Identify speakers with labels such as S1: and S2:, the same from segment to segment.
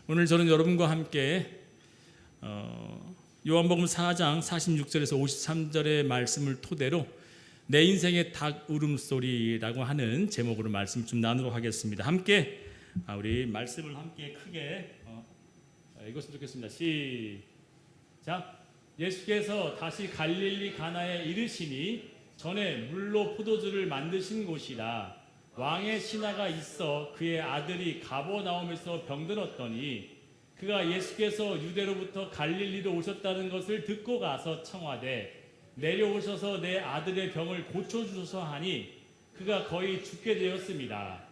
S1: 오늘 저는 여러분과 함께 요한복음 4장 46절에서 53절의 말씀을 토대로 내 인생의 닭 울음소리라고 하는 제목으로 말씀 좀 나누도록 하겠습니다. 함께 우리 말씀을 함께 크게 읽었으면 좋겠습니다. 시작. 예수께서 다시 갈릴리 가나에 이르시니 전에 물로 포도주를 만드신 곳이라. 왕의 신하가 있어 그의 아들이 가버나움에서 병들었더니 그가 예수께서 유대로부터 갈릴리로 오셨다는 것을 듣고 가서 청하되 내려오셔서 내 아들의 병을 고쳐주소서 하니 그가 거의 죽게 되었습니다.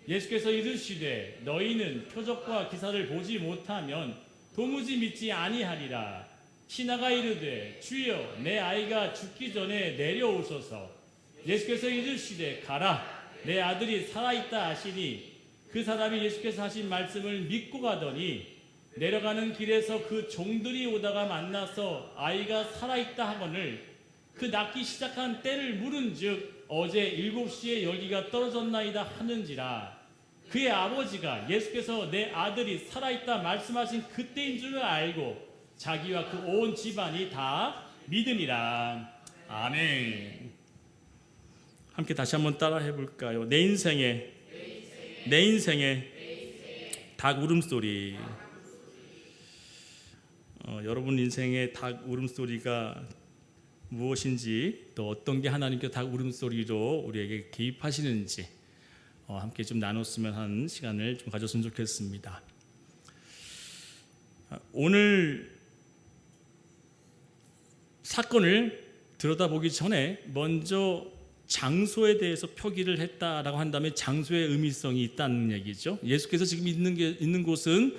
S1: 예수께서 이르시되 너희는 표적과 기사를 보지 못하면 도무지 믿지 아니하리라. 신하가 이르되 주여 내 아이가 죽기 전에 내려오소서. 예수께서 이르시되 가라. 내 아들이 살아있다 하시니 그 사람이 예수께서 하신 말씀을 믿고 가더니 내려가는 길에서 그 종들이 오다가 만나서 아이가 살아있다 하거늘 그 낳기 시작한 때를 물은즉 어제 7시에 여기가 떨어졌나이다 하는지라. 그의 아버지가 예수께서 내 아들이 살아있다 말씀하신 그때인 줄 알고 자기와 그 온 집안이 다 믿으니라. 아멘. 함께 다시 한번 따라 해볼까요? 내 인생의 닭 울음소리. 여러분 인생의 닭 울음소리가 무엇인지, 또 어떤 게 하나님께 닭 울음소리로 우리에게 개입하시는지 함께 좀 나눴으면 하는 시간을 좀 가졌으면 좋겠습니다. 오늘 사건을 들여다보기 전에 먼저 장소에 대해서 표기를 했다라고 한다면 장소의 의미성이 있다는 얘기죠. 예수께서 지금 있는 곳은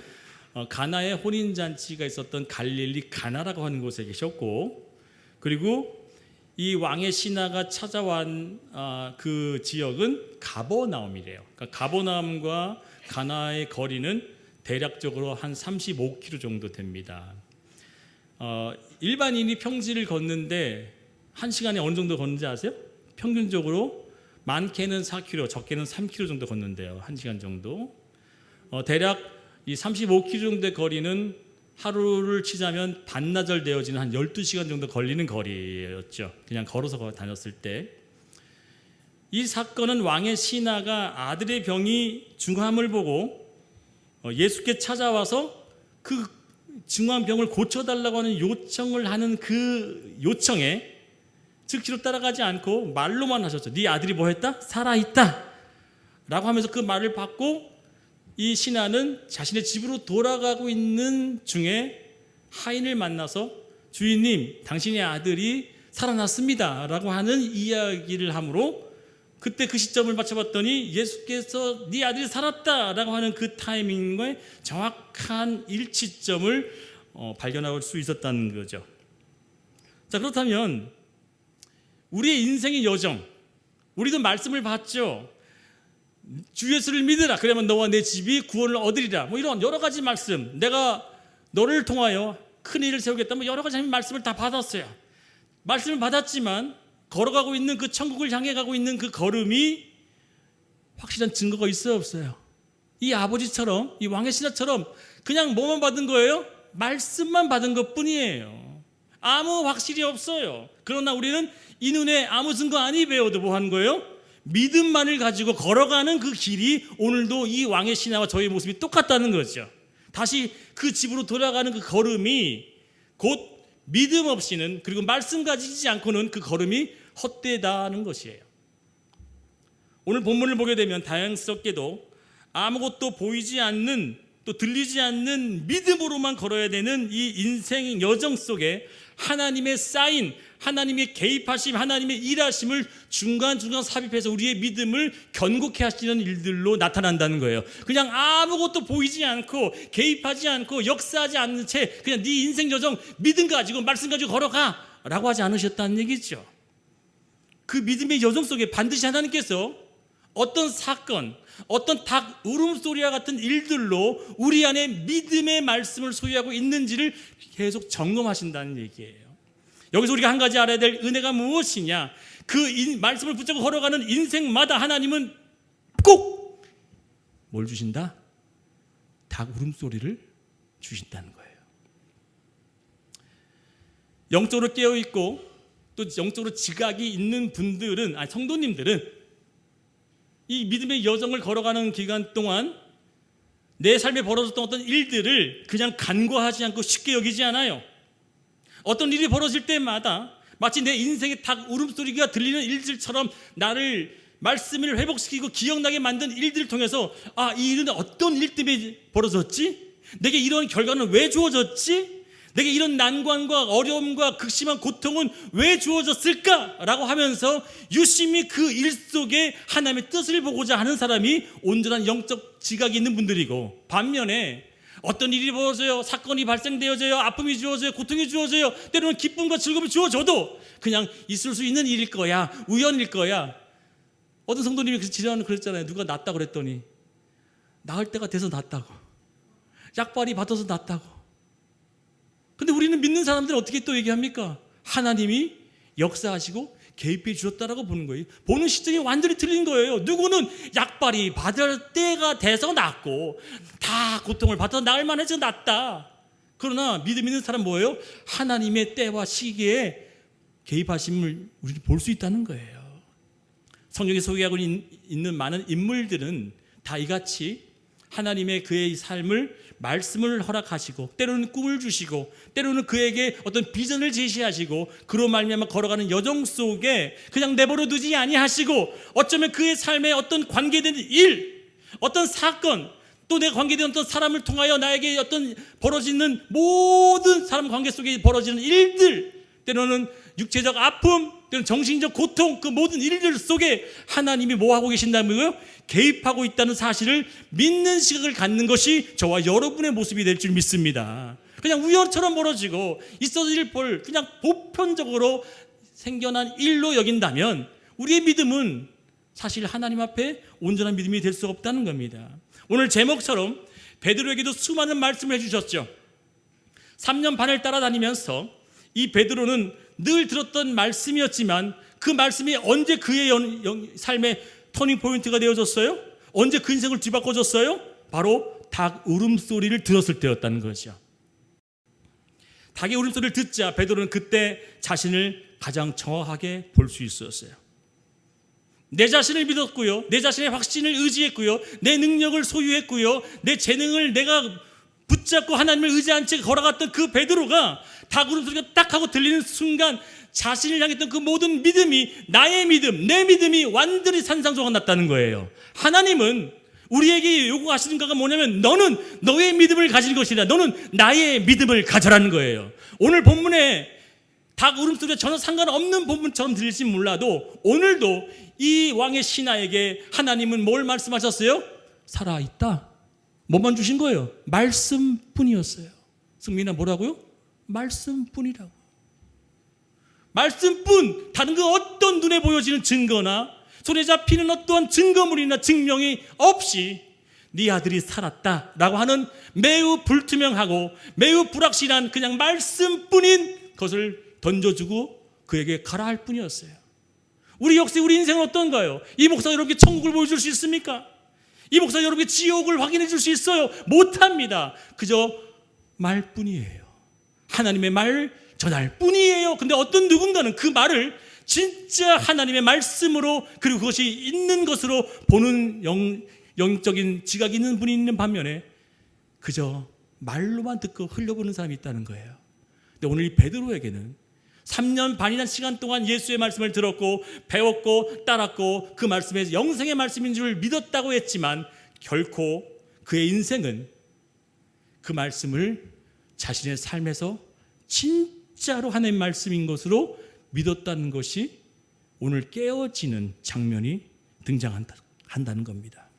S1: 가나의 혼인잔치가 있었던 갈릴리 가나라고 하는 곳에 계셨고, 그리고 이 왕의 신하가 찾아온 그 지역은 가버나움이래요. 그러니까 가버나움과 가나의 거리는 대략적으로 한 35km 정도 됩니다. 일반인이 평지를 걷는데 1시간에 어느 정도 걷는지 아세요? 평균적으로 많게는 4km, 적게는 3km 정도 걷는데요. 1시간 정도. 대략 이 35km 정도의 거리는 하루를 치자면 반나절 되어지는 한 12시간 정도 걸리는 거리였죠. 그냥 걸어서 다녔을 때. 이 사건은 왕의 신하가 아들의 병이 중함을 보고 예수께 찾아와서 그 중한 병을 고쳐달라고 하는 요청을 하는 그 요청에 즉시로 따라가지 않고 말로만 하셨죠. 네 아들이 뭐 했다? 살아있다 라고 하면서 그 말을 받고 이 신하는 자신의 집으로 돌아가고 있는 중에 하인을 만나서 주인님, 당신의 아들이 살아났습니다 라고 하는 이야기를 하므로 그때 그 시점을 맞춰봤더니 예수께서 네 아들이 살았다 라고 하는 그 타이밍의 정확한 일치점을 발견할 수 있었다는 거죠. 자, 그렇다면 우리의 인생의 여정, 우리도 말씀을 봤죠. 주 예수를 믿으라. 그러면 너와 내 집이 구원을 얻으리라. 뭐 이런 여러 가지 말씀, 내가 너를 통하여 큰 일을 세우겠다. 뭐 여러 가지 말씀을 다 받았어요. 말씀을 받았지만 걸어가고 있는 그 천국을 향해 가고 있는 그 걸음이 확실한 증거가 있어요, 없어요? 이 아버지처럼, 이 왕의 신하처럼 그냥 뭐만 받은 거예요? 말씀만 받은 것뿐이에요. 아무 확실히 없어요. 그러나 우리는 이 눈에 아무 증거 아니 배워도 뭐 하는 거예요? 믿음만을 가지고 걸어가는 그 길이 오늘도 이 왕의 신하와 저의 모습이 똑같다는 거죠. 다시 그 집으로 돌아가는 그 걸음이 곧 믿음 없이는, 그리고 말씀 가지지 않고는 그 걸음이 헛되다는 것이에요. 오늘 본문을 보게 되면 다행스럽게도 아무것도 보이지 않는, 또 들리지 않는 믿음으로만 걸어야 되는 이 인생 여정 속에 하나님의 사인, 하나님의 개입하심, 하나님의 일하심을 중간중간 삽입해서 우리의 믿음을 견고케 하시는 일들로 나타난다는 거예요. 그냥 아무것도 보이지 않고 개입하지 않고 역사하지 않는 채 그냥 네 인생 여정 믿음 가지고 말씀 가지고 걸어가 라고 하지 않으셨다는 얘기죠. 그 믿음의 여정 속에 반드시 하나님께서 어떤 사건, 어떤 닭 울음소리와 같은 일들로 우리 안에 믿음의 말씀을 소유하고 있는지를 계속 점검하신다는 얘기예요. 여기서 우리가 한 가지 알아야 될 은혜가 무엇이냐, 그 말씀을 붙잡고 걸어가는 인생마다 하나님은 꼭 뭘 주신다? 닭 울음소리를 주신다는 거예요. 영적으로 깨어있고 또 영적으로 지각이 있는 분들은, 성도님들은 이 믿음의 여정을 걸어가는 기간 동안 내 삶에 벌어졌던 어떤 일들을 그냥 간과하지 않고 쉽게 여기지 않아요. 어떤 일이 벌어질 때마다 마치 내 인생의 닭 울음소리가 들리는 일들처럼 나를 말씀을 회복시키고 기억나게 만든 일들을 통해서 이 일은 어떤 일 때문에 벌어졌지? 내게 이런 결과는 왜 주어졌지? 내게 이런 난관과 어려움과 극심한 고통은 왜 주어졌을까라고 하면서 유심히 그 일 속에 하나님의 뜻을 보고자 하는 사람이 온전한 영적 지각이 있는 분들이고, 반면에 어떤 일이 벌어져요, 사건이 발생되어져요, 아픔이 주어져요, 고통이 주어져요, 때로는 기쁨과 즐거움이 주어져도 그냥 있을 수 있는 일일 거야, 우연일 거야. 어떤 성도님이 지난번에 그랬잖아요. 누가 낫다고 그랬더니 나을 때가 돼서 낫다고, 약발이 받아서 낫다고. 근데 우리는 믿는 사람들은 어떻게 또 얘기합니까? 하나님이 역사하시고 개입해 주셨다라고 보는 거예요. 보는 시점이 완전히 틀린 거예요. 누구는 약발이 받을 때가 돼서 낫고 다 고통을 받아서 나을 만해서 낫다. 그러나 믿음 있는 사람 뭐예요? 하나님의 때와 시기에 개입하심을 우리는 볼 수 있다는 거예요. 성경에 소개하고 있는 많은 인물들은 다 이같이 하나님의 그의 삶을, 말씀을 허락하시고 때로는 꿈을 주시고 때로는 그에게 어떤 비전을 제시하시고 그로 말미암아 걸어가는 여정 속에 그냥 내버려 두지 아니하시고 어쩌면 그의 삶에 어떤 관계된 일, 어떤 사건, 또 내 관계된 어떤 사람을 통하여 나에게 어떤 벌어지는 모든 사람 관계 속에 벌어지는 일들, 때로는 육체적 아픔, 때로는 정신적 고통, 그 모든 일들 속에 하나님이 뭐 하고 계신다고요? 개입하고 있다는 사실을 믿는 시각을 갖는 것이 저와 여러분의 모습이 될 줄 믿습니다. 그냥 우연처럼 벌어지고 있어질 볼 그냥 보편적으로 생겨난 일로 여긴다면 우리의 믿음은 사실 하나님 앞에 온전한 믿음이 될 수 없다는 겁니다. 오늘 제목처럼 베드로에게도 수많은 말씀을 해주셨죠. 3년 반을 따라다니면서 이 베드로는 늘 들었던 말씀이었지만 그 말씀이 언제 그의 삶의 터닝 포인트가 되어졌어요? 언제 그 인생을 뒤바꿔줬어요? 바로 닭 울음소리를 들었을 때였다는 것이죠. 닭의 울음소리를 듣자 베드로는 그때 자신을 가장 정확하게 볼 수 있었어요. 내 자신을 믿었고요, 내 자신의 확신을 의지했고요, 내 능력을 소유했고요, 내 재능을 내가 붙잡고 하나님을 의지한 채 걸어갔던 그 베드로가 닭 울음소리가 딱 하고 들리는 순간 자신을 향했던 그 모든 믿음이, 나의 믿음, 내 믿음이 완전히 산산조각 났다는 거예요. 하나님은 우리에게 요구하시는 거가 뭐냐면 너는 너의 믿음을 가질 것이라, 너는 나의 믿음을 가져라는 거예요. 오늘 본문에 닭 울음소리와 전혀 상관없는 본문처럼 들릴지 몰라도 오늘도 이 왕의 신하에게 하나님은 뭘 말씀하셨어요? 살아있다. 뭐만 주신 거예요? 말씀뿐이었어요. 승민아 뭐라고요? 말씀뿐이라고. 말씀뿐, 다른 그 어떤 눈에 보여지는 증거나 손에 잡히는 어떠한 증거물이나 증명이 없이 네 아들이 살았다라고 하는 매우 불투명하고 매우 불확실한 그냥 말씀뿐인 것을 던져주고 그에게 가라 할 뿐이었어요. 우리 역시 우리 인생은 어떤가요? 이 목사가 여러분께 천국을 보여줄 수 있습니까? 이 목사가 여러분께 지옥을 확인해 줄 수 있어요? 못합니다. 그저 말뿐이에요. 하나님의 말 전할 뿐이에요. 근데 어떤 누군가는 그 말을 진짜 하나님의 말씀으로, 그리고 그것이 있는 것으로 보는 영적인 지각이 있는 분이 있는 반면에 그저 말로만 듣고 흘려보는 사람이 있다는 거예요. 근데 오늘 이 베드로에게는 3년 반이라는 시간 동안 예수의 말씀을 들었고 배웠고 따랐고 그 말씀에 영생의 말씀인 줄 믿었다고 했지만 결코 그의 인생은 그 말씀을 자신의 삶에서 진짜로 하나님의 말씀인 것으로 믿었다는 것이 오늘 깨어지는 장면이 등장한다는 겁니다.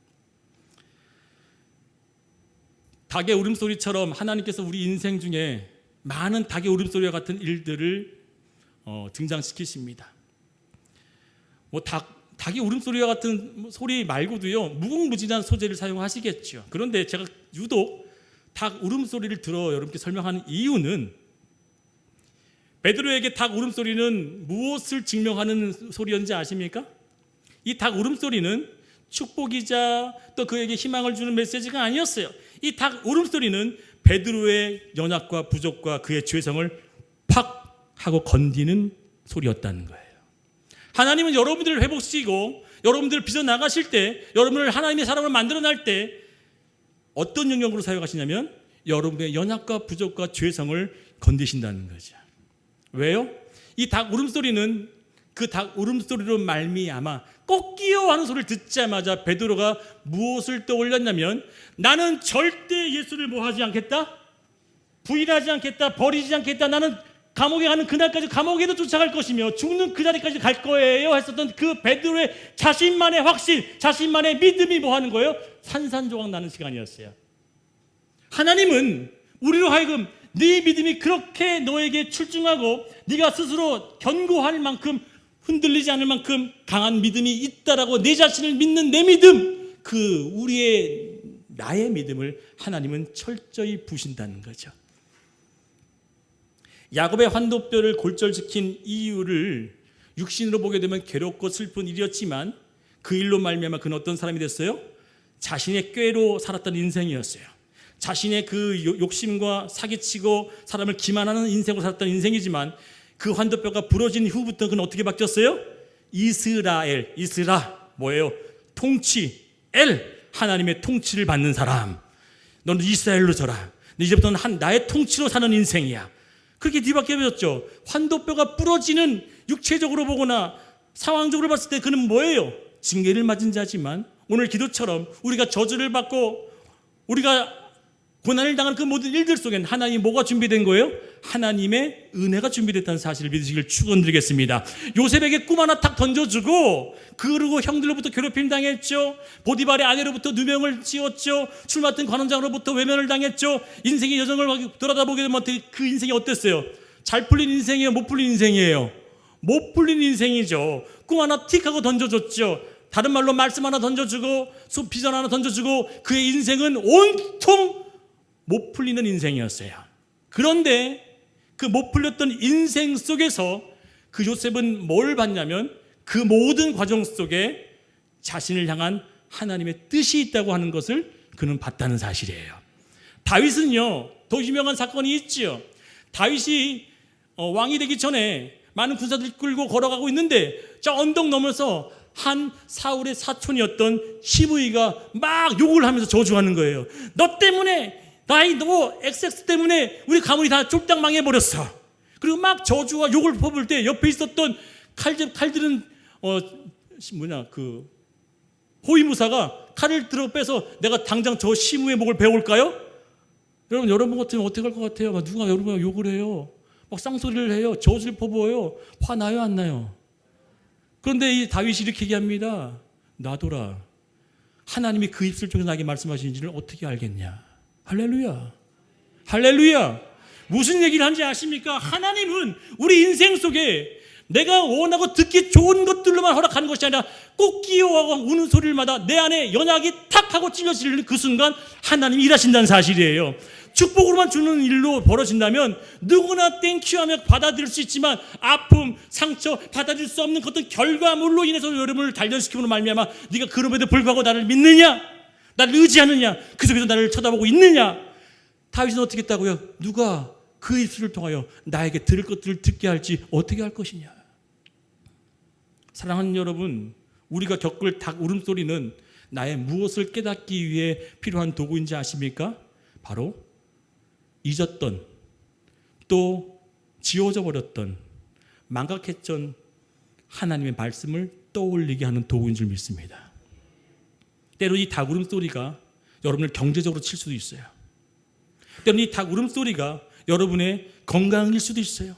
S1: 닭의 울음소리처럼 하나님께서 우리 인생 중에 많은 닭의 울음소리와 같은 일들을 등장시키십니다. 닭의 울음소리와 같은 소리 말고도요, 무궁무진한 소재를 사용하시겠죠. 그런데 제가 유독 닭 울음소리를 들어 여러분께 설명하는 이유는 베드로에게 닭 울음소리는 무엇을 증명하는 소리였는지 아십니까? 이 닭 울음소리는 축복이자 또 그에게 희망을 주는 메시지가 아니었어요. 이 닭 울음소리는 베드로의 연약과 부족과 그의 죄성을 팍 하고 건디는 소리였다는 거예요. 하나님은 여러분들을 회복시키고 여러분들을 빚어나가실 때, 여러분을 하나님의 사람으로 만들어낼 때 어떤 영역으로 사용하시냐면 여러분의 연약과 부족과 죄성을 건디신다는 거죠. 왜요? 이 닭 울음소리는 그 닭 울음소리로 말미암아 꺾이어 하는 소리를 듣자마자 베드로가 무엇을 떠올렸냐면 나는 절대 예수를 뭐 하지 않겠다? 부인하지 않겠다. 버리지 않겠다. 나는 감옥에 가는 그날까지 감옥에도 쫓아갈 것이며 죽는 그 자리까지 갈 거예요 했었던 그 베드로의 자신만의 확신, 자신만의 믿음이 뭐 하는 거예요? 산산조각 나는 시간이었어요. 하나님은 우리로 하여금 네 믿음이 그렇게 너에게 출중하고 네가 스스로 견고할 만큼 흔들리지 않을 만큼 강한 믿음이 있다라고 내 자신을 믿는 내 믿음, 그 우리의 나의 믿음을 하나님은 철저히 부신다는 거죠. 야곱의 환도뼈를 골절시킨 이유를 육신으로 보게 되면 괴롭고 슬픈 일이었지만 그 일로 말미암아 그는 어떤 사람이 됐어요? 자신의 꾀로 살았던 인생이었어요. 자신의 그 욕심과 사기치고 사람을 기만하는 인생으로 살았던 인생이지만 그 환도뼈가 부러진 후부터 그는 어떻게 바뀌었어요? 이스라엘, 이스라 뭐예요? 통치, 엘, 하나님의 통치를 받는 사람. 너는 이스라엘로 서라. 이제부터는 나의 통치로 사는 인생이야. 그렇게 뒤바뀌어졌죠. 환도뼈가 부러지는 육체적으로 보거나 상황적으로 봤을 때 그는 뭐예요? 징계를 맞은 자지만 오늘 기도처럼 우리가 저주를 받고 우리가 고난을 당하는 그 모든 일들 속엔 하나님이 뭐가 준비된 거예요? 하나님의 은혜가 준비됐다는 사실을 믿으시길 축원드리겠습니다. 요셉에게 꿈 하나 탁 던져주고 그러고 형들로부터 괴롭힘 당했죠. 보디발의 아내로부터 누명을 씌웠죠. 술 맡은 관원장으로부터 외면을 당했죠. 인생의 여정을 돌아다보게 되면 그 인생이 어땠어요? 잘 풀린 인생이에요? 못 풀린 인생이에요? 못 풀린 인생이죠. 꿈 하나 틱 하고 던져줬죠. 다른 말로 말씀 하나 던져주고 비전 하나 던져주고 그의 인생은 온통 못 풀리는 인생이었어요. 그런데 그 못 풀렸던 인생 속에서 그 요셉은 뭘 봤냐면 그 모든 과정 속에 자신을 향한 하나님의 뜻이 있다고 하는 것을 그는 봤다는 사실이에요. 다윗은요, 더 유명한 사건이 있죠. 다윗이 왕이 되기 전에 많은 군사들 끌고 걸어가고 있는데 저 언덕 넘어서 한 사울의 사촌이었던 시므이가 막 욕을 하면서 저주하는 거예요. 너 때문에 너 XX 때문에 우리 가문이 다 쫄딱 망해버렸어. 그리고 막 저주와 욕을 퍼부을 때 옆에 있었던 칼들은 호위무사가 칼을 들어 빼서 내가 당장 저 시므의 목을 베어올까요? 여러분 같으면 어떻게 할 것 같아요? 막 누가 여러분 욕을 해요. 막 쌍소리를 해요. 저주를 퍼부어요. 화나요 안 나요? 그런데 이 다윗이 이렇게 얘기합니다. 놔둬라. 하나님이 그 입술 쪽에서 나에게 말씀하시는지를 어떻게 알겠냐. 할렐루야. 할렐루야. 무슨 얘기를 하는지 아십니까? 하나님은 우리 인생 속에 내가 원하고 듣기 좋은 것들로만 허락하는 것이 아니라 꼭 끼어하고 우는 소리마다 내 안에 연약이 탁 하고 찔러지는 그 순간 하나님이 일하신다는 사실이에요. 축복으로만 주는 일로 벌어진다면 누구나 땡큐 하며 받아들일 수 있지만 아픔, 상처, 받아들일 수 없는 어떤 결과물로 인해서 여러분을 단련시키므로 말미암아 네가 그럼에도 불구하고 나를 믿느냐? 나를 의지하느냐? 그 속에서 나를 쳐다보고 있느냐? 다윗은 어떻게 했다고요? 누가 그 입술을 통하여 나에게 들을 것들을 듣게 할지 어떻게 할 것이냐? 사랑하는 여러분, 우리가 겪을 닭 울음소리는 나의 무엇을 깨닫기 위해 필요한 도구인지 아십니까? 바로 잊었던, 또 지워져 버렸던, 망각했던 하나님의 말씀을 떠올리게 하는 도구인 줄 믿습니다. 때로 이 닭 울음소리가 여러분을 경제적으로 칠 수도 있어요. 때로는 이 닭 울음소리가 여러분의 건강일 수도 있어요.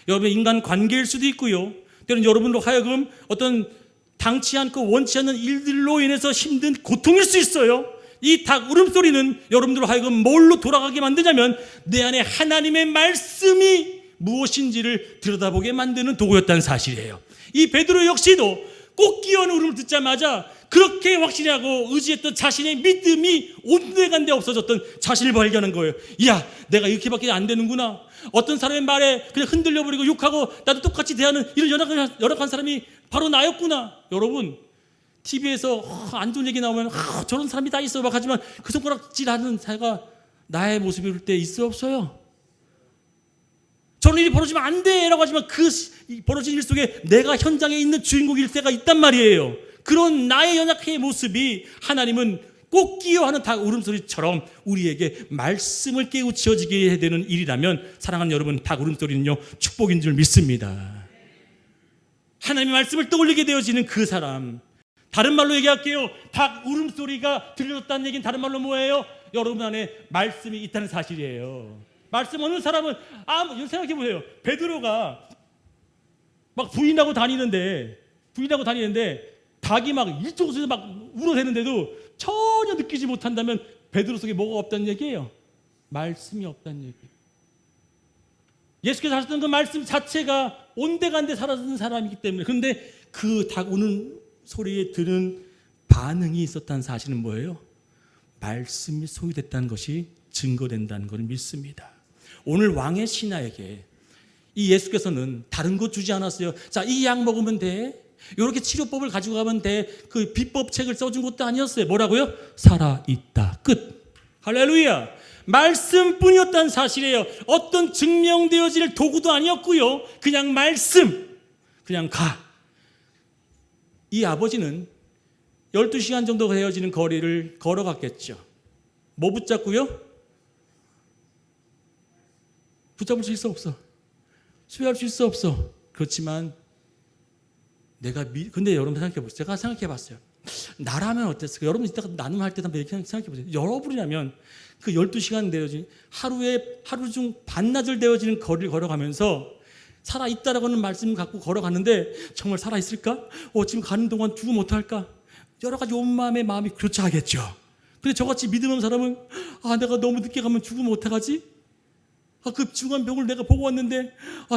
S1: 여러분의 인간 관계일 수도 있고요. 때로는 여러분으로 하여금 어떤 당치 않고 원치 않는 일들로 인해서 힘든 고통일 수 있어요. 이 닭 울음소리는 여러분들로 하여금 뭘로 돌아가게 만드냐면 내 안에 하나님의 말씀이 무엇인지를 들여다보게 만드는 도구였다는 사실이에요. 이 베드로 역시도 꼭 끼어는 울음을 듣자마자 그렇게 확신하고 의지했던 자신의 믿음이 온데간데 없어졌던 자신을 발견한 거예요. 이야, 내가 이렇게밖에 안 되는구나. 어떤 사람의 말에 그냥 흔들려버리고 욕하고 나도 똑같이 대하는 이런 열악한 사람이 바로 나였구나. 여러분, TV에서 안 좋은 얘기 나오면 저런 사람이 다 있어 막 하지만 그 손가락질하는 자가 나의 모습일 때 있어 없어요? 저런 일이 벌어지면 안 돼라고 하지만 그 벌어진 일 속에 내가 현장에 있는 주인공일 때가 있단 말이에요. 그런 나의 연약의 모습이 하나님은 꼭 끼어하는 닭 울음소리처럼 우리에게 말씀을 깨우쳐지게 해야 되는 일이라면 사랑하는 여러분, 닭 울음소리는요 축복인 줄 믿습니다. 하나님의 말씀을 떠올리게 되어지는 그 사람, 다른 말로 얘기할게요. 닭 울음소리가 들려졌다는 얘기는 다른 말로 뭐예요? 여러분 안에 말씀이 있다는 사실이에요. 말씀 없는 사람은 생각해 보세요. 베드로가 막 부인하고 다니는데 닭이 막 이쪽에서 막 울어대는데도 전혀 느끼지 못한다면 베드로 속에 뭐가 없다는 얘기예요? 말씀이 없다는 얘기예요. 예수께서 하셨던 그 말씀 자체가 온데간데 살아있는 사람이기 때문에. 그런데 그 닭 우는 소리에 들은 반응이 있었다는 사실은 뭐예요? 말씀이 소유됐다는 것이 증거된다는 것을 믿습니다. 오늘 왕의 신하에게 이 예수께서는 다른 것 주지 않았어요. 자, 이 약 먹으면 돼. 이렇게 치료법을 가지고 가면 돼. 그 비법책을 써준 것도 아니었어요. 뭐라고요? 살아있다. 끝. 할렐루야. 말씀뿐이었다는 사실이에요. 어떤 증명되어질 도구도 아니었고요. 그냥 말씀. 그냥 가. 이 아버지는 12시간 정도 되어지는 거리를 걸어갔겠죠. 뭐 붙잡고요? 붙잡을 수 있어 없어? 수혜할 수 있어 없어? 그렇지만 근데 여러분 생각해보세요. 제가 생각해봤어요. 나라면 어땠을까? 여러분 이따가 나눔할 때 한번 생각해보세요. 여러분이라면 그 12시간 되어진 하루 중 반나절 되어지는 거리를 걸어가면서 살아있다라고 하는 말씀을 갖고 걸어갔는데 정말 살아있을까? 지금 가는 동안 죽으면 어떡할까? 여러 가지 온 마음의 마음이 교차하겠죠. 근데 저같이 믿음 없는 사람은 내가 너무 늦게 가면 죽으면 어떡하지? 그 중한 병을 내가 보고 왔는데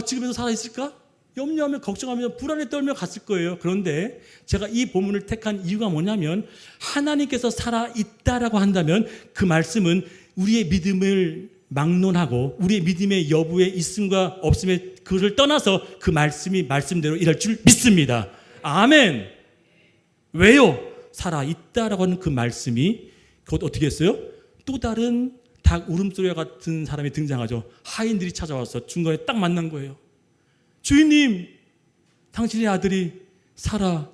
S1: 지금에도 살아있을까? 염려하며 걱정하며 불안에 떨며 갔을 거예요. 그런데 제가 이 본문을 택한 이유가 뭐냐면 하나님께서 살아있다라고 한다면 그 말씀은 우리의 믿음을 막론하고 우리의 믿음의 여부에 있음과 없음에 그를 떠나서 그 말씀이 말씀대로 일할 줄 믿습니다. 아멘. 왜요? 살아있다라고 하는 그 말씀이 곧 어떻게 했어요? 또 다른 닭 울음소리와 같은 사람이 등장하죠. 하인들이 찾아와서 중간에 딱 만난 거예요. 주인님, 당신의 아들이 살아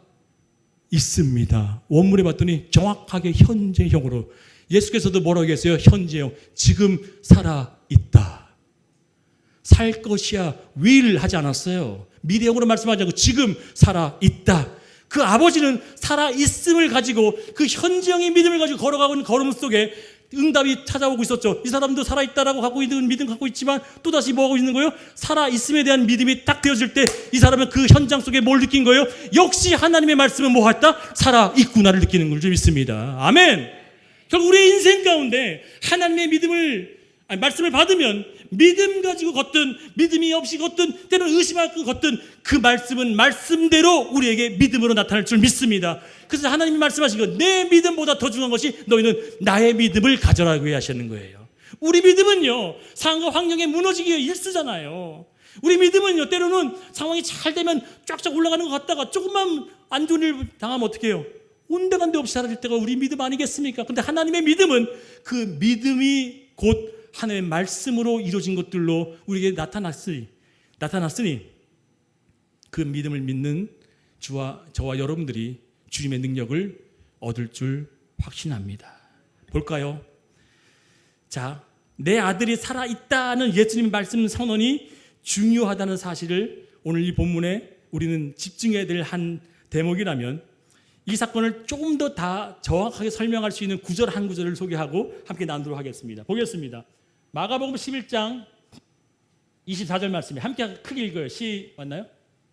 S1: 있습니다. 원문에 봤더니 정확하게 현재형으로 예수께서도 뭐라고 했어요? 현재형. 지금 살아 있다. 살 것이야 will 하지 않았어요. 미래형으로 말씀하지 않고 지금 살아 있다. 그 아버지는 살아 있음을 가지고 그 현재형의 믿음을 가지고 걸어가고 있는 걸음 속에 응답이 찾아오고 있었죠. 이 사람도 살아있다라고 갖고 있는 믿음 갖고 있지만 또다시 뭐 하고 있는 거예요? 살아있음에 대한 믿음이 딱 되어질 때 이 사람은 그 현장 속에 뭘 느낀 거예요? 역시 하나님의 말씀은 뭐 했다? 살아있구나를 느끼는 걸 좀 믿습니다. 아멘. 결국 우리의 인생 가운데 하나님의 말씀을 받으면 믿음 가지고 걷든 믿음이 없이 걷든 때로는 의심하고 걷든 그 말씀은 말씀대로 우리에게 믿음으로 나타날 줄 믿습니다. 그래서 하나님이 말씀하신 것, 내 믿음보다 더 중요한 것이 너희는 나의 믿음을 가져라고 하시는 거예요. 우리 믿음은요 상황과 환경에 무너지기에 일쑤잖아요. 우리 믿음은요 때로는 상황이 잘 되면 쫙쫙 올라가는 것 같다가 조금만 안 좋은 일 당하면 어떻게 해요? 온데간데 없이 사라질 때가 우리 믿음 아니겠습니까? 근데 하나님의 믿음은 그 믿음이 곧 하나님의 말씀으로 이루어진 것들로 우리에게 나타났으니 그 믿음을 믿는 저와 여러분들이 주님의 능력을 얻을 줄 확신합니다. 볼까요? 자, 내 아들이 살아있다는 예수님 말씀 선언이 중요하다는 사실을 오늘 이 본문에 우리는 집중해야 될 한 대목이라면 이 사건을 조금 더 정확하게 설명할 수 있는 구절 한 구절을 소개하고 함께 나누도록 하겠습니다. 보겠습니다. 마가복음 11장 24절 말씀이 함께 크게 읽어요. 맞나요?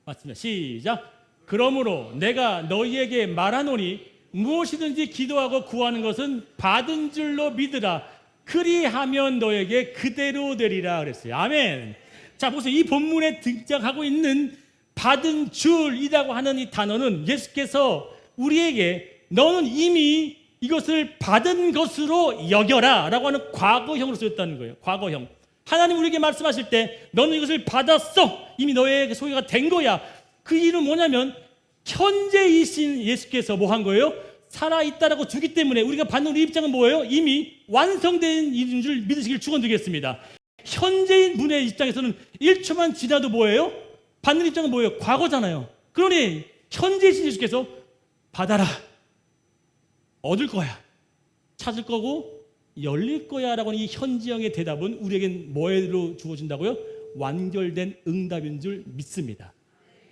S1: 맞습니다. 시작. 그러므로 내가 너희에게 말하노니 무엇이든지 기도하고 구하는 것은 받은 줄로 믿으라. 그리하면 너에게 그대로 되리라 그랬어요. 아멘. 자, 보세요. 이 본문에 등장하고 있는 받은 줄이라고 하는 이 단어는 예수께서 우리에게 너는 이미 이것을 받은 것으로 여겨라 라고 하는 과거형으로 쓰였다는 거예요. 과거형. 하나님 우리에게 말씀하실 때 너는 이것을 받았어. 이미 너의 소유가 된 거야. 그 이유는 뭐냐면 현재이신 예수께서 뭐 한 거예요? 살아있다라고 주기 때문에 우리가 받는 우리 입장은 뭐예요? 이미 완성된 일인 줄 믿으시길 축원드리겠습니다. 현재인 분의 입장에서는 1초만 지나도 뭐예요? 받는 입장은 뭐예요? 과거잖아요. 그러니 현재이신 예수께서 받아라, 얻을 거야, 찾을 거고 열릴 거야 라고 하는 이 현지형의 대답은 우리에겐 뭐로 주어진다고요? 완결된 응답인 줄 믿습니다.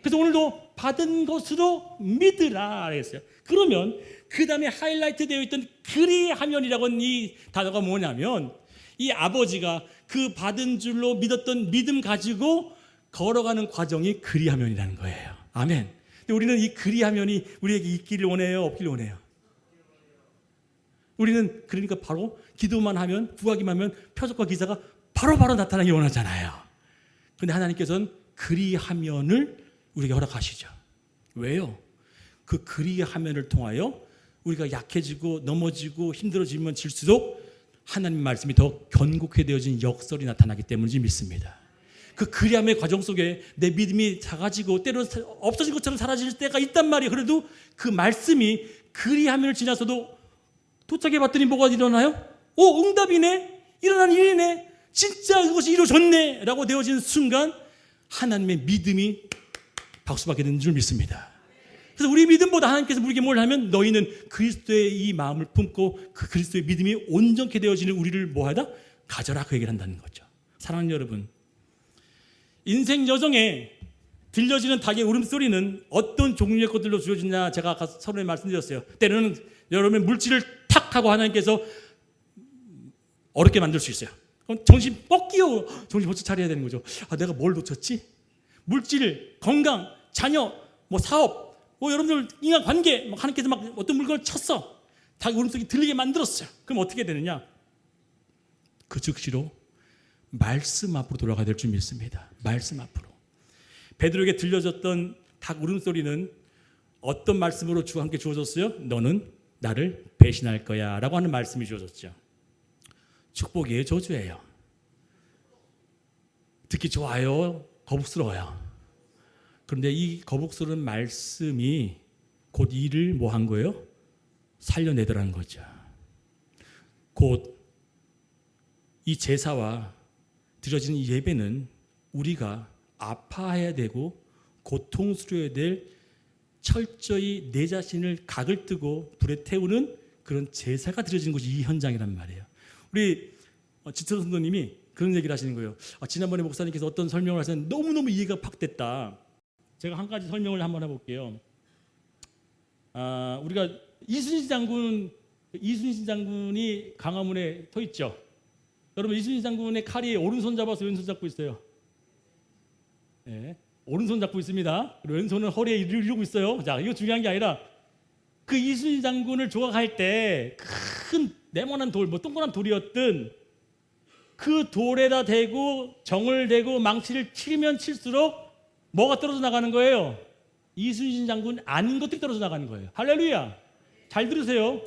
S1: 그래서 오늘도 받은 것으로 믿으라 그랬어요. 그러면 그 다음에 하이라이트 되어 있던 그리하면이라고 하는 이 단어가 뭐냐면 이 아버지가 그 받은 줄로 믿었던 믿음 가지고 걸어가는 과정이 그리하면이라는 거예요. 아멘. 근데 우리는 이 그리하면이 우리에게 있기를 원해요, 없기를 원해요? 우리는 그러니까 바로 기도만 하면, 구하기만 하면 표적과 기사가 바로바로 나타나기 원하잖아요. 그런데 하나님께서는 그리하면을 우리에게 허락하시죠. 왜요? 그 그리하면을 통하여 우리가 약해지고 넘어지고 힘들어지면 질수록 하나님 말씀이 더 견고하게 되어진 역설이 나타나기 때문인지 믿습니다. 그 그리함의 과정 속에 내 믿음이 작아지고 때로 없어진 것처럼 사라질 때가 있단 말이에요. 그래도 그 말씀이 그리하면을 지나서도 도착해 봤더니 뭐가 일어나요? 응답이네, 일어난 일이네, 진짜 그것이 이루어졌네 라고 되어진 순간 하나님의 믿음이 박수받게 되는 줄 믿습니다. 그래서 우리 믿음보다 하나님께서 우리에게 뭘 하면 너희는 그리스도의 이 마음을 품고 그 그리스도의 믿음이 온전케 되어지는 우리를 뭐하다? 가져라, 그 얘기를 한다는 거죠. 사랑하는 여러분, 인생 여정에 들려지는 닭의 울음소리는 어떤 종류의 것들로 주어지냐 제가 아까 서론에 말씀드렸어요. 때로는 여러분의 물질을 탁 하고 하나님께서 어렵게 만들 수 있어요. 그럼 정신 뻑기요, 정신 벌써 차려야 되는 거죠. 내가 뭘 놓쳤지? 물질, 건강, 자녀, 사업, 여러분들 인간관계, 하나님께서 막 어떤 물건을 쳤어. 닭의 울음소리 들리게 만들었어요. 그럼 어떻게 되느냐? 그 즉시로 말씀 앞으로 돌아가야 될 줄 믿습니다. 말씀 앞으로. 베드로에게 들려졌던 닭 울음소리는 어떤 말씀으로 주와 함께 주어졌어요? 너는 나를 배신할 거야 라고 하는 말씀이 주어졌죠. 축복이에요, 저주예요? 듣기 좋아요, 거북스러워요? 그런데 이 거북스러운 말씀이 곧 이를 뭐 한 거예요? 살려내더라는 거죠. 곧 이 제사와 드려지는 예배는 우리가 아파해야 되고 고통스러워야 될, 철저히 내 자신을 각을 뜨고 불에 태우는 그런 제사가 드려지는 것이 이 현장이란 말이에요. 우리 지철 선생님이 그런 얘기를 하시는 거예요. 지난번에 목사님께서 어떤 설명을 하셨는데 너무너무 이해가 팍 됐다. 제가 한 가지 설명을 한번 해볼게요. 우리가 이순신 장군이 광화문에 서 있죠. 여러분, 이순신 장군의 칼이 오른손 잡아서 왼손 잡고 있어요. 네, 오른손 잡고 있습니다. 그리고 왼손은 허리에 이르고 있어요. 자, 이거 중요한 게 아니라 그 이순신 장군을 조각할 때 큰 네모난 돌, 동그란 돌이었든 그 돌에다 대고 정을 대고 망치를 치면 칠수록 뭐가 떨어져 나가는 거예요? 이순신 장군 아닌 것들이 떨어져 나가는 거예요. 할렐루야. 잘 들으세요.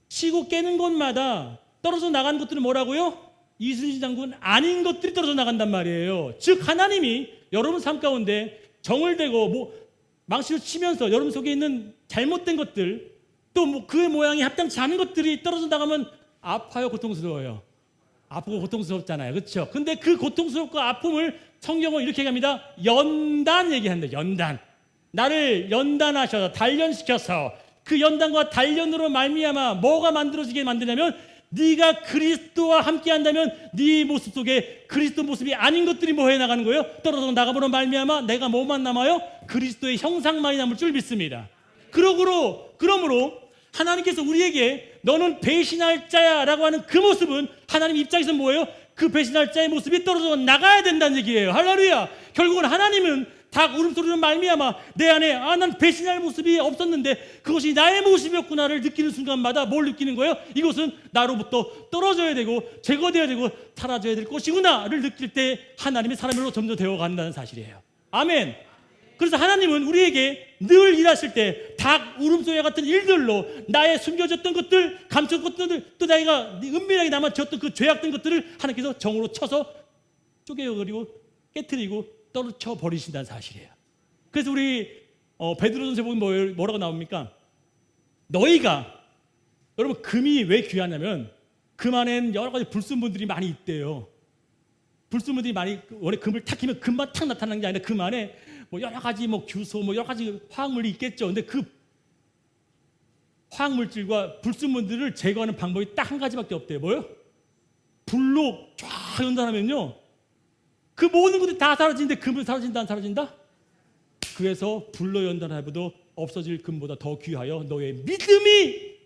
S1: 치고 깨는 곳마다 떨어져 나가는 것들은 뭐라고요? 이순신 장군 아닌 것들이 떨어져 나간단 말이에요. 즉 하나님이 여러분 삶 가운데 정을 대고 망치를 치면서 여러분 속에 있는 잘못된 것들, 또 그의 모양이 합당치 않은 것들이 떨어져 나가면 아파요, 고통스러워요? 아프고 고통스럽잖아요, 그렇죠? 근데 그 고통스럽고 아픔을 성경은 이렇게 얘기합니다. 연단 얘기한다. 연단. 나를 연단하셔서 단련시켜서 그 연단과 단련으로 말미암아 뭐가 만들어지게 만드냐면 네가 그리스도와 함께 한다면 네 모습 속에 그리스도 모습이 아닌 것들이 뭐 해나가는 거예요? 떨어져 나가므로 말미암아 내가 뭐만 남아요? 그리스도의 형상만이 남을 줄 믿습니다. 그러므로 하나님께서 우리에게 너는 배신할 자야 라고 하는 그 모습은 하나님 입장에서 뭐예요? 그 배신할 자의 모습이 떨어져 나가야 된다는 얘기예요. 할렐루야. 결국은 하나님은 닭 울음소리로 말미암아 내 안에 난 배신할 모습이 없었는데 그것이 나의 모습이었구나를 느끼는 순간마다 뭘 느끼는 거예요? 이것은 나로부터 떨어져야 되고 제거되어야 되고 사라져야 될 것이구나를 느낄 때 하나님의 사람으로 점점 되어간다는 사실이에요. 아멘. 그래서 하나님은 우리에게 늘 일하실 때 닭 울음소리와 같은 일들로 나의 숨겨졌던 것들, 감췄던 것들, 또 나이가 은밀하게 남아졌던 그 죄악된 것들을 하나님께서 정으로 쳐서 쪼개어버리고 깨트리고 떨어져 버리신다는 사실이에요. 그래서 우리 베드로전서 보면 뭐라고 나옵니까? 너희가, 여러분 금이 왜 귀하냐면 금 안에는 여러 가지 불순물들이 많이 있대요. 불순물들이 많이, 원래 금을 탁 키면 금만 탁 나타나는 게 아니라 금 안에 뭐 여러 가지 뭐 규소 뭐 여러 가지 화학물이 있겠죠. 근데 그 화학물질과 불순물들을 제거하는 방법이 딱 한 가지밖에 없대요. 뭐요? 불로 쫙 연단하면요, 그 모든 것들이 다 사라지는데 금은 사라진다 안 사라진다? 그래서 불로 연단하여도 없어질 금보다 더 귀하여 너의 믿음이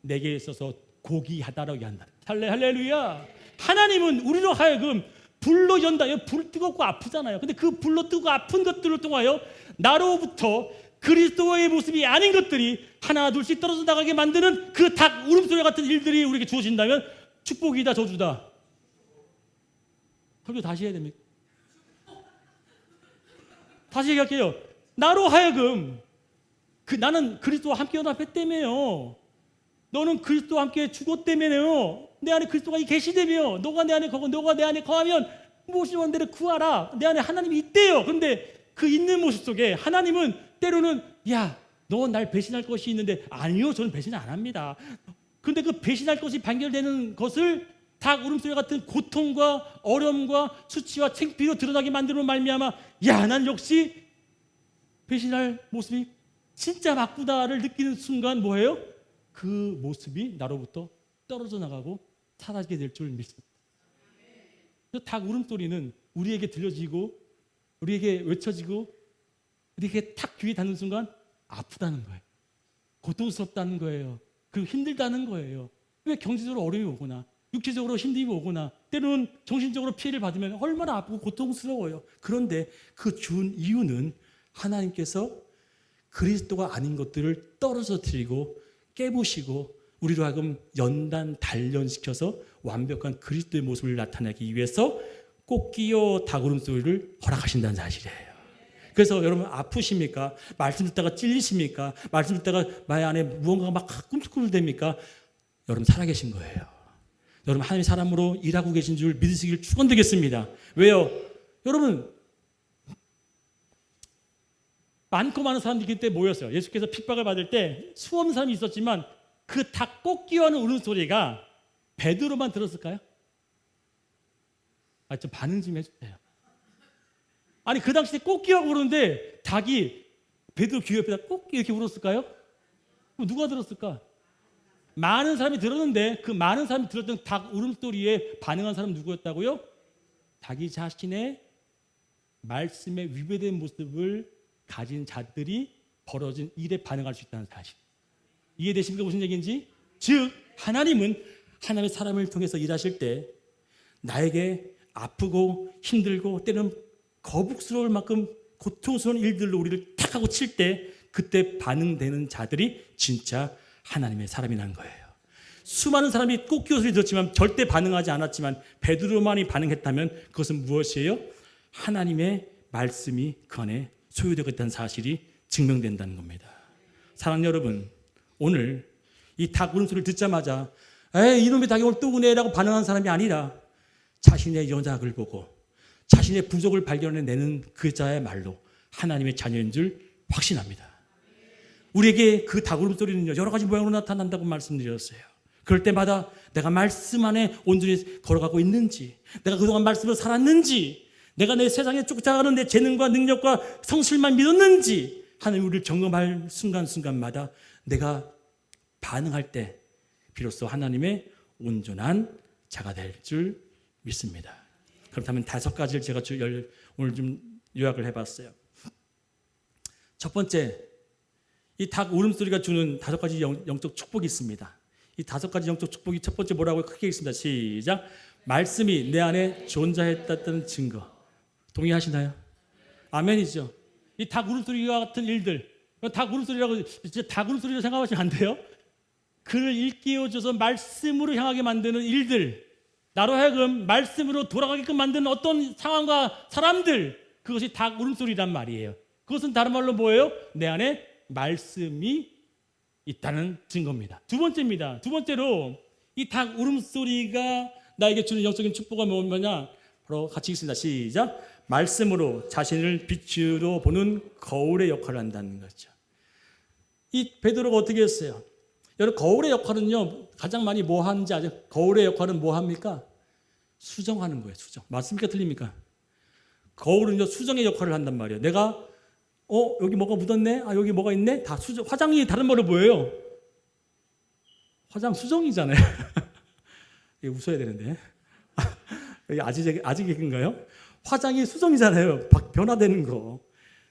S1: 내게 있어서 고귀하다라고 한다. 할렐루야. 하나님은 우리로 하여금 불로 연단, 불 뜨겁고 아프잖아요. 근데 그 불로 뜨고 아픈 것들을 통하여 나로부터 그리스도의 모습이 아닌 것들이 하나 둘씩 떨어져 나가게 만드는 그 닭 울음소리 같은 일들이 우리에게 주어진다면 축복이다 저주다? 설교 다시 해야 됩니까? 다시 얘기할게요. 나로 하여금 나는 그리스도와 함께 연합했다며요. 너는 그리스도와 함께 죽었다며요. 내 안에 그리스도가 계시다며. 너가 내 안에 거고 너가 내 안에 거하면 무엇이 원대로 구하라. 내 안에 하나님이 있대요. 그런데 그 있는 모습 속에 하나님은 때로는 야, 너 날 배신할 것이 있는데, 아니요, 저는 배신 안 합니다. 근데 그 배신할 것이 반결되는 것을 닭 울음소리 같은 고통과 어려움과 수치와 창피로 드러나게 만들면 말미암아, 야, 난 역시 배신할 모습이 진짜 맞구나를 느끼는 순간 뭐예요? 그 모습이 나로부터 떨어져 나가고 사라지게 될 줄 믿습니다. 닭 울음소리는 우리에게 들려지고 우리에게 외쳐지고 우리에게 탁 귀에 닿는 순간 아프다는 거예요. 고통스럽다는 거예요. 그리고 힘들다는 거예요. 왜 경제적으로 어려움이 오거나 육체적으로 힘듦이 오거나 때로는 정신적으로 피해를 받으면 얼마나 아프고 고통스러워요. 그런데 그 준 이유는 하나님께서 그리스도가 아닌 것들을 떨어져 드리고 깨부시고 우리로 하여금 연단 단련시켜서 완벽한 그리스도의 모습을 나타내기 위해서 꽃기어 닭울음소리를 허락하신다는 사실이에요. 그래서 여러분 아프십니까? 말씀 듣다가 찔리십니까? 말씀 듣다가 나의 안에 무언가가 막 꿈틀꿈틀댑니까? 여러분 살아계신 거예요. 여러분 하나님의 사람으로 일하고 계신 줄 믿으시길 축원드리겠습니다. 왜요? 여러분 많고 많은 사람들이 그때 모였어요. 예수께서 핍박을 받을 때 수없는 사람이 있었지만 그 닭 꽃기어하는 울음소리가 베드로만 들었을까요? 좀 반응 좀 해주세요. 아니 그 당시에 꽃기어하고 그러는데 닭이 베드로 귀 옆에다 꼭 이렇게 울었을까요? 그럼 누가 들었을까? 많은 사람이 들었는데 그 많은 사람이 들었던 닭 울음소리에 반응한 사람은 누구였다고요? 자기 자신의 말씀에 위배된 모습을 가진 자들이 벌어진 일에 반응할 수 있다는 사실. 이해되십니까? 무슨 얘기인지? 즉 하나님은 하나님의 사람을 통해서 일하실 때 나에게 아프고 힘들고 때로는 거북스러울 만큼 고통스러운 일들로 우리를 탁 하고 칠 때 그때 반응되는 자들이 진짜 하나님의 사람이라는 거예요. 수많은 사람이 꽃기어 소리 들었지만 절대 반응하지 않았지만 베드로만이 반응했다면 그것은 무엇이에요? 하나님의 말씀이 그 안에 소유되고 있다는 사실이 증명된다는 겁니다. 사랑하는 여러분, 오늘 이 닭 울음소리를 듣자마자 에이 이놈의 닭이 오늘 또 우네라고 반응한 사람이 아니라 자신의 연약을 보고 자신의 부족을 발견해내는 그 자의 말로 하나님의 자녀인 줄 확신합니다. 우리에게 그 닭 울음소리는요 여러 가지 모양으로 나타난다고 말씀드렸어요. 그럴 때마다 내가 말씀 안에 온전히 걸어가고 있는지, 내가 그동안 말씀으로 살았는지, 내가 내 세상에 쫓아가는 내 재능과 능력과 성실만 믿었는지 하나님 우리를 점검할 순간순간마다 내가 반응할 때 비로소 하나님의 온전한 자가 될 줄 믿습니다. 그렇다면 5가지를 제가 오늘 좀 요약을 해봤어요. 첫 번째, 이 닭 울음소리가 주는 5가지 영적 축복이 있습니다. 이 5가지 영적 축복이 첫 번째 뭐라고 크게 있습니다. 시작. 말씀이 내 안에 존재했다는 증거. 동의하시나요? 아멘이죠. 이 닭 울음소리와 같은 일들, 닭 울음소리라고 진짜 닭 울음소리라고 생각하시면 안 돼요. 그를 일깨워줘서 말씀으로 향하게 만드는 일들, 나로 하여금 말씀으로 돌아가게끔 만드는 어떤 상황과 사람들, 그것이 닭 울음소리란 말이에요. 그것은 다른 말로 뭐예요? 내 안에 말씀이 있다는 증거입니다. 두 번째입니다. 두 번째로 이 닭 울음소리가 나에게 주는 영적인 축복은 뭐냐? 바로 같이 읽습니다. 시작. 말씀으로 자신을 빛으로 보는 거울의 역할을 한다는 거죠. 이 베드로가 어떻게 했어요? 여러분, 거울의 역할은요, 가장 많이 뭐 하는지 아죠? 거울의 역할은 뭐 합니까? 수정하는 거예요. 수정. 맞습니까? 틀립니까? 거울은요, 수정의 역할을 한단 말이에요. 내가 여기 뭐가 묻었네? 여기 뭐가 있네? 다 수정. 화장이 다른 말로 뭐예요? 화장 수정이잖아요. 이게 웃어야 되는데. 아직 얘기인가요? 화장이 수정이잖아요. 변화되는 거.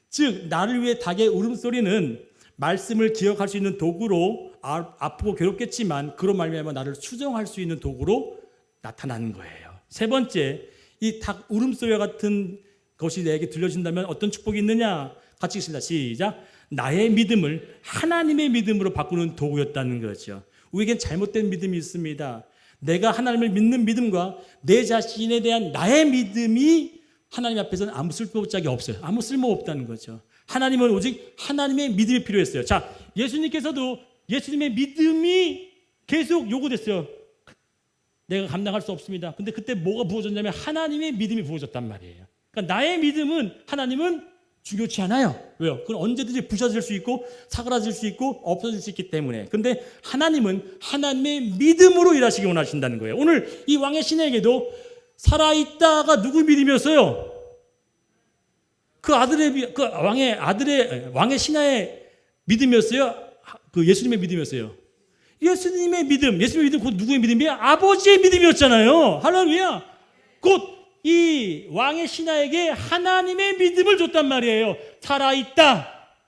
S1: 즉, 나를 위해 닭의 울음소리는 말씀을 기억할 수 있는 도구로, 아프고 괴롭겠지만 그런 말미암아 나를 수정할 수 있는 도구로 나타나는 거예요. 세 번째, 이 닭 울음소리와 같은 것이 내게 들려진다면 어떤 축복이 있느냐? 같이 읽습니다. 시작. 나의 믿음을 하나님의 믿음으로 바꾸는 도구였다는 거죠. 우리에겐 잘못된 믿음이 있습니다. 내가 하나님을 믿는 믿음과 내 자신에 대한 나의 믿음이 하나님 앞에서는 아무 쓸모짝이 없어요. 아무 쓸모 없다는 거죠. 하나님은 오직 하나님의 믿음이 필요했어요. 자, 예수님께서도 예수님의 믿음이 계속 요구됐어요. 내가 감당할 수 없습니다. 근데 그때 뭐가 부어졌냐면 하나님의 믿음이 부어졌단 말이에요. 그러니까 나의 믿음은 하나님은 중요치 않아요. 왜요? 그건 언제든지 부셔질 수 있고 사그라질 수 있고 없어질 수 있기 때문에. 근데 하나님은 하나님의 믿음으로 일하시기 원하신다는 거예요. 오늘 이 왕의 신에게도 살아있다가 누구 믿음이었어요? 그 왕의 신하의 믿음이었어요? 그 예수님의 믿음이었어요? 예수님의 믿음, 곧 누구의 믿음이에요? 아버지의 믿음이었잖아요. 할렐루야. 곧 이 왕의 신하에게 하나님의 믿음을 줬단 말이에요. 살아있다.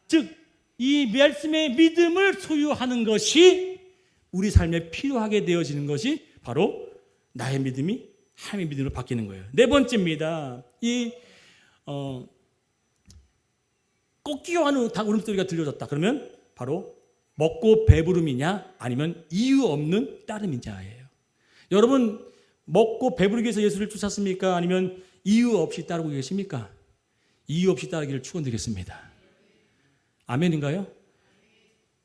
S1: 즉, 이 말씀의 믿음을 소유하는 것이 우리 삶에 필요하게 되어지는 것이 바로 나의 믿음이 하나님의 믿음으로 바뀌는 거예요. 네 번째입니다. 꺾이고 하는 닭 울음소리가 들려졌다. 그러면 바로 먹고 배부름이냐 아니면 이유 없는 따름이냐예요. 여러분, 먹고 배부르기 위해서 예수를 쫓았습니까? 아니면 이유 없이 따르고 계십니까? 이유 없이 따르기를 축원드리겠습니다. 아멘인가요?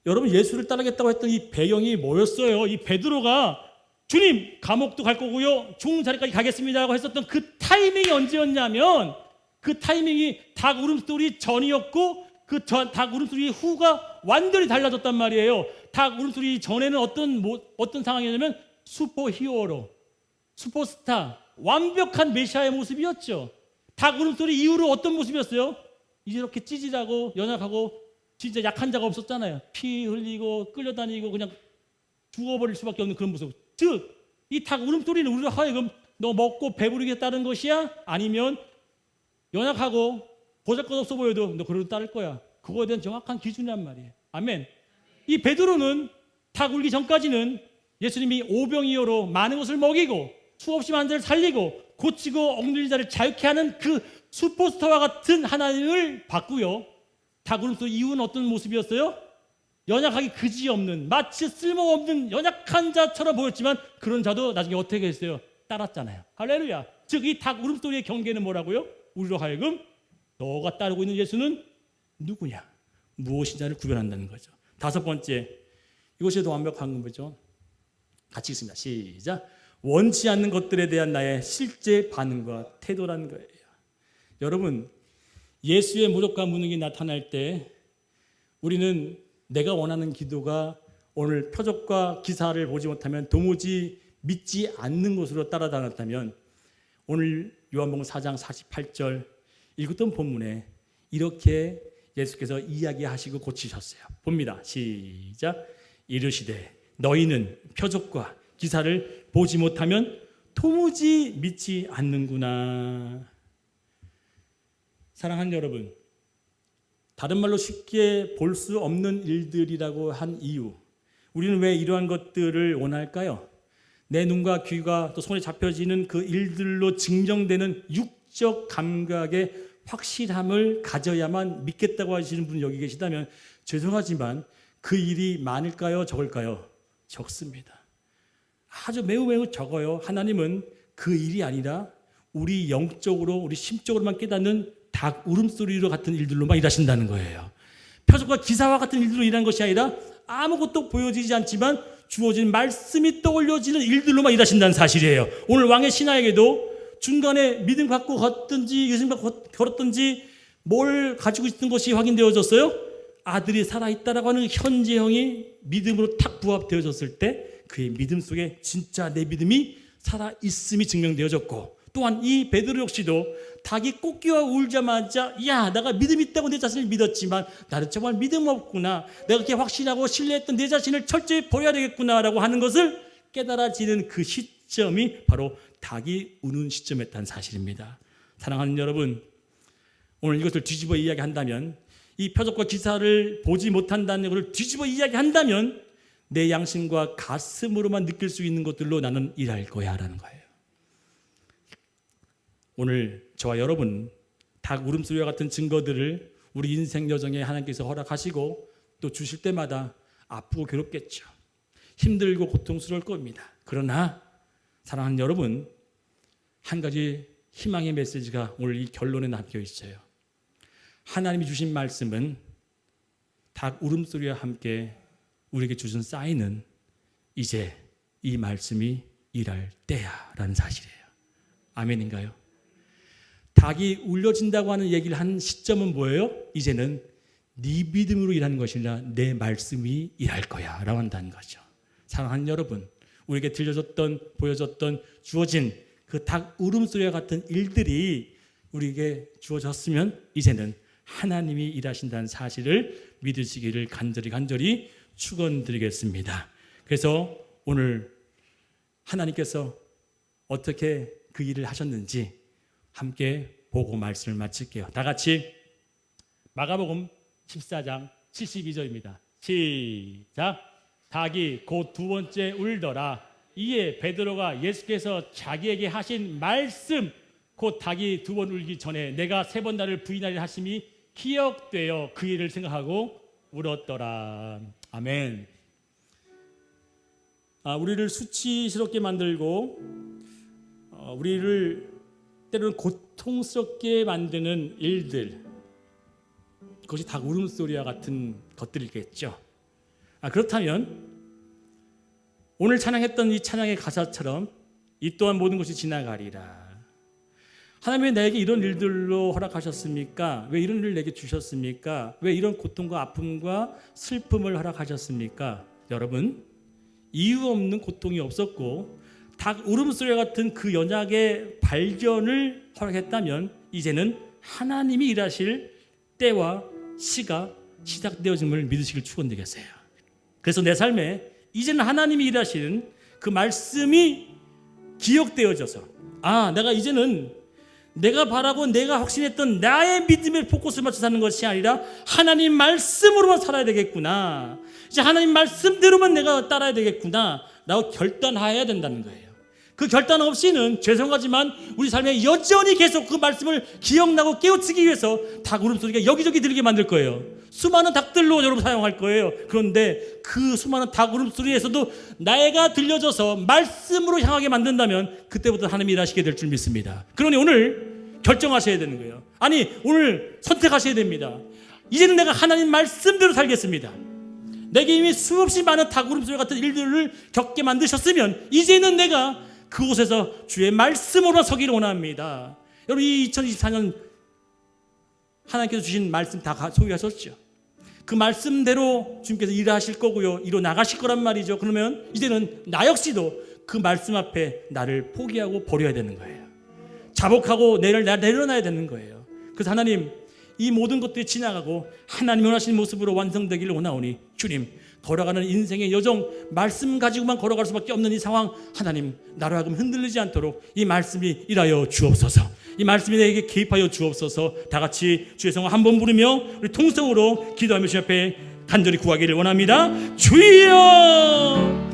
S1: 여러분, 예수를 따르겠다고 했던 이 배경이 뭐였어요? 이 베드로가 주님, 감옥도 갈 거고요, 죽는 자리까지 가겠습니다라고 했었던 그 타이밍이 언제였냐면, 그 타이밍이 닭 울음소리 전이었고 그 닭 울음소리 후가 완전히 달라졌단 말이에요. 닭 울음소리 전에는 어떤 상황이냐면 슈퍼히어로, 슈퍼스타, 완벽한 메시아의 모습이었죠. 닭 울음소리 이후로 어떤 모습이었어요? 이렇게 찌질하고 연약하고 진짜 약한 자가 없었잖아요. 피 흘리고 끌려다니고 그냥 죽어버릴 수밖에 없는 그런 모습. 즉, 이 닭 울음소리는 우리로 하여금 너 먹고 배부르겠다는 것이야? 아니면 연약하고 보잘것없어 보여도 너 그래도 따를 거야. 그거에 대한 정확한 기준이란 말이에요. 아멘. 이 베드로는 닭 울기 전까지는 예수님이 오병이어로 많은 것을 먹이고 수없이 많은 자를 살리고 고치고 억눌린 자를 자유케 하는 그 슈퍼스타와 같은 하나님을 봤고요. 닭 울음소리 이후는 어떤 모습이었어요? 연약하기 그지없는, 마치 쓸모없는 연약한 자처럼 보였지만 그런 자도 나중에 어떻게 했어요? 따랐잖아요. 할렐루야. 즉, 이 닭 울음소리의 경계는 뭐라고요? 우리로 하여금 너가 따르고 있는 예수는 누구냐, 무엇이냐를 구별한다는 거죠. 다섯 번째, 이것이 더 완벽한 거죠. 같이 읽습니다. 시작. 원치 않는 것들에 대한 나의 실제 반응과 태도라는 거예요. 여러분, 예수의 모독과 무능이 나타날 때 우리는 내가 원하는 기도가 오늘 표적과 기사를 보지 못하면 도무지 믿지 않는 곳으로 따라다녔다면 오늘 요한복음 4장 48절 읽었던 본문에 이렇게 예수께서 이야기하시고 고치셨어요. 봅니다. 시작. 이르시되 너희는 표적과 기사를 보지 못하면 도무지 믿지 않는구나. 사랑하는 여러분, 다른 말로 쉽게 볼 수 없는 일들이라고 한 이유, 우리는 왜 이러한 것들을 원할까요? 내 눈과 귀가 또 손에 잡혀지는 그 일들로 증정되는 육적 감각의 확실함을 가져야만 믿겠다고 하시는 분이 여기 계시다면 죄송하지만 그 일이 많을까요? 적을까요? 적습니다. 아주 매우 적어요. 하나님은 그 일이 아니라 우리 영적으로, 우리 심적으로만 깨닫는 닭 울음소리로 같은 일들로만 일하신다는 거예요. 표적과 기사와 같은 일들로 일하는 것이 아니라 아무것도 보여지지 않지만 주어진 말씀이 떠올려지는 일들로만 일하신다는 사실이에요. 오늘 왕의 신하에게도 중간에 믿음 갖고 걷든지 예수님 갖고 걸었든지 뭘 가지고 있던 것이 확인되어졌어요? 아들이 살아있다라고 하는 현재형이 믿음으로 탁 부합되어졌을 때 그의 믿음 속에 진짜 내 믿음이 살아있음이 증명되어졌고, 또한 이 베드로 역시도 닭이 꽃기와 울자마자 야 내가 믿음 있다고 내 자신을 믿었지만 나는 정말 믿음 없구나, 내가 그렇게 확신하고 신뢰했던 내 자신을 철저히 버려야 되겠구나라고 하는 것을 깨달아지는 그 시점이 바로 닭이 우는 시점이었다는 사실입니다. 사랑하는 여러분, 오늘 이것을 뒤집어 이야기한다면, 이 표적과 기사를 보지 못한다는 것을 뒤집어 이야기한다면 내 양심과 가슴으로만 느낄 수 있는 것들로 나는 일할 거야 라는 거예요. 오늘 저와 여러분, 닭 울음소리와 같은 증거들을 우리 인생 여정에 하나님께서 허락하시고 또 주실 때마다 아프고 괴롭겠죠. 힘들고 고통스러울 겁니다. 그러나 사랑하는 여러분, 한 가지 희망의 메시지가 오늘 이 결론에 담겨 있어요. 하나님이 주신 말씀은 닭 울음소리와 함께 우리에게 주신 사인은 이제 이 말씀이 일할 때야 라는 사실이에요. 아멘인가요? 닭이 울려진다고 하는 얘기를 한 시점은 뭐예요? 이제는 네 믿음으로 일하는 것이라 내 말씀이 일할 거야 라고 한다는 거죠. 사랑하는 여러분, 우리에게 들려졌던, 보여졌던, 주어진 그 닭 울음소리와 같은 일들이 우리에게 주어졌으면 이제는 하나님이 일하신다는 사실을 믿으시기를 간절히 축원드리겠습니다. 그래서 오늘 하나님께서 어떻게 그 일을 하셨는지 함께 보고 말씀을 마칠게요. 다 같이 마가복음 14장 72절입니다. 시작. 닭이 곧 두 번째 울더라. 이에 베드로가 예수께서 자기에게 하신 말씀, 곧 닭이 두 번 울기 전에 내가 세 번 나를 부인하리라 하심이 기억되어 그 일을 생각하고 울었더라. 아멘. 우리를 수치스럽게 만들고 우리를 때로는 고통스럽게 만드는 일들, 그것이 닭 울음소리와 같은 것들이겠죠. 그렇다면 오늘 찬양했던 이 찬양의 가사처럼 이 또한 모든 것이 지나가리라. 하나님이 왜 나에게 이런 일들로 허락하셨습니까? 왜 이런 일을 내게 주셨습니까? 왜 이런 고통과 아픔과 슬픔을 허락하셨습니까? 여러분, 이유 없는 고통이 없었고 닭 울음소리 같은 그 연약의 발견을 허락했다면 이제는 하나님이 일하실 때와 시가 시작되어짐을 믿으시길 축원드리겠어요. 그래서 내 삶에 이제는 하나님이 일하시는 그 말씀이 기억되어져서 내가 이제는 내가 바라고 내가 확신했던 나의 믿음의 포커스를 맞춰 사는 것이 아니라 하나님 말씀으로만 살아야 되겠구나, 이제 하나님 말씀대로만 내가 따라야 되겠구나 라고 결단해야 된다는 거예요. 그 결단 없이는 죄송하지만 우리 삶에 여전히 계속 그 말씀을 기억나고 깨우치기 위해서 닭 울음소리가 여기저기 들리게 만들 거예요. 수많은 닭들로 여러분 사용할 거예요. 그런데 그 수많은 닭 울음소리에서도 나에가 들려져서 말씀으로 향하게 만든다면 그때부터 하나님이 일하시게 될 줄 믿습니다. 그러니 오늘 결정하셔야 되는 거예요. 오늘 선택하셔야 됩니다. 이제는 내가 하나님 말씀대로 살겠습니다. 내게 이미 수없이 많은 닭 울음소리 같은 일들을 겪게 만드셨으면 이제는 내가 그곳에서 주의 말씀으로 서기를 원합니다. 여러분, 이 2024년 하나님께서 주신 말씀 다 소유하셨죠. 그 말씀대로 주님께서 일하실 거고요, 이루 나가실 거란 말이죠. 그러면 이제는 나 역시도 그 말씀 앞에 나를 포기하고 버려야 되는 거예요. 자복하고 내려놔야 되는 거예요. 그래서 하나님, 이 모든 것들이 지나가고 하나님이 원하시는 모습으로 완성되기를 원하오니 주님, 걸어가는 인생의 여정, 말씀 가지고만 걸어갈 수밖에 없는 이 상황, 하나님 나로 하여금 흔들리지 않도록 이 말씀이 일하여 주옵소서. 이 말씀이 내게 개입하여 주옵소서. 다 같이 주의 성을 한번 부르며 우리 통성으로 기도하며 주 앞에 간절히 구하기를 원합니다. 주여!